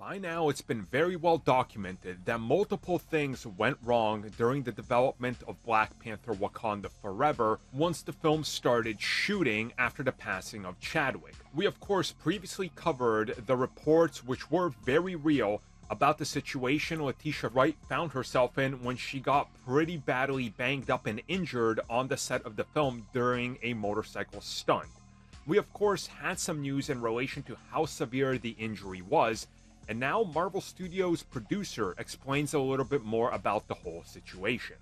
By now, it's been very well documented that multiple things went wrong during the development of Black Panther Wakanda Forever once the film started shooting after the passing of Chadwick. We of course previously covered the reports, which were very real, about the situation Letitia Wright found herself in when she got pretty badly banged up and injured on the set of the film during a motorcycle stunt. We of course had some news in relation to how severe the injury was, and now Marvel Studios' producer explains a little bit more about the whole situation.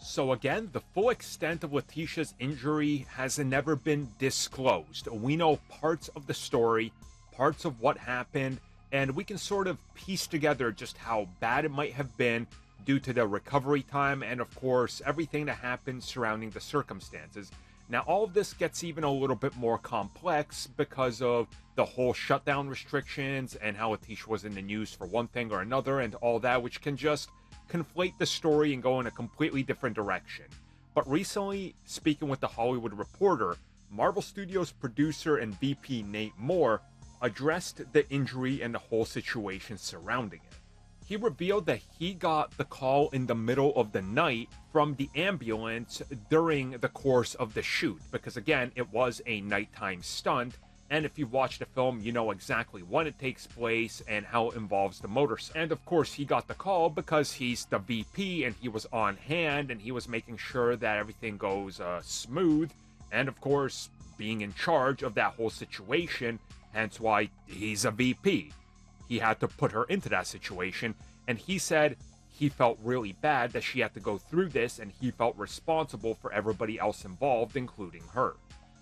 So again, the full extent of Letitia's injury has never been disclosed. We know parts of the story, parts of what happened, and we can sort of piece together just how bad it might have been due to the recovery time and of course everything that happened surrounding the circumstances. Now all of this gets even a little bit more complex because of the whole shutdown restrictions and how Letitia was in the news for one thing or another and all that, which can just conflate the story and go in a completely different direction. But recently, speaking with The Hollywood Reporter, Marvel Studios producer and VP Nate Moore addressed the injury and the whole situation surrounding it. He revealed that he got the call in the middle of the night from the ambulance during the course of the shoot, because again, it was a nighttime stunt, and if you've watched the film, you know exactly when it takes place and how it involves the motorcycle. And of course, he got the call because he's the VP and he was on hand and he was making sure that everything goes smooth, and of course, being in charge of that whole situation, hence why he's a VP. He had to put her into that situation, and he said he felt really bad that she had to go through this, and he felt responsible for everybody else involved, including her.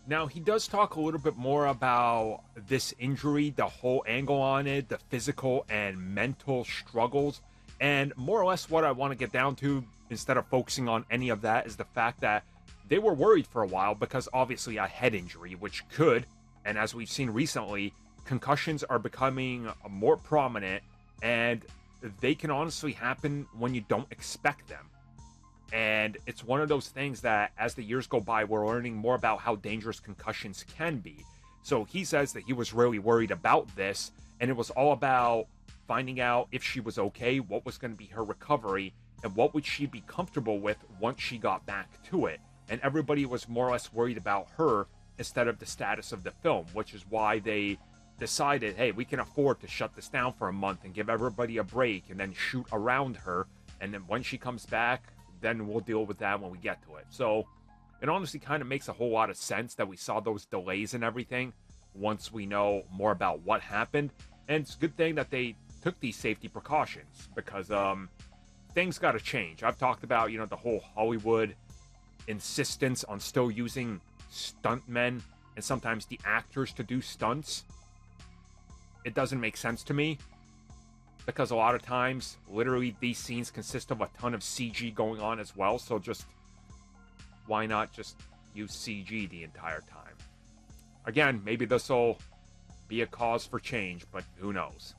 Now, he does talk a little bit more about this injury, the whole angle on it, the physical and mental struggles, and more or less what I want to get down to, instead of focusing on any of that, is the fact that they were worried for a while because obviously a head injury, which could, and as we've seen recently, concussions are becoming more prominent, and they can honestly happen when you don't expect them. And it's one of those things that as the years go by, we're learning more about how dangerous concussions can be. So he says that he was really worried about this, and it was all about finding out if she was okay, what was going to be her recovery, and what would she be comfortable with once she got back to it. And everybody was more or less worried about her instead of the status of the film, which is why they decided, hey, we can afford to shut this down for a month and give everybody a break and then shoot around her, and then when she comes back, then we'll deal with that when we get to it. So it honestly kind of makes a whole lot of sense that we saw those delays and everything once we know more about what happened. And it's a good thing that they took these safety precautions, because things got to change. I've talked about, the whole Hollywood insistence on still using stuntmen and sometimes the actors to do stunts. It doesn't make sense to me, because a lot of times, literally, these scenes consist of a ton of CG going on as well, so just, why not just use CG the entire time? Again, maybe this will be a cause for change, but who knows?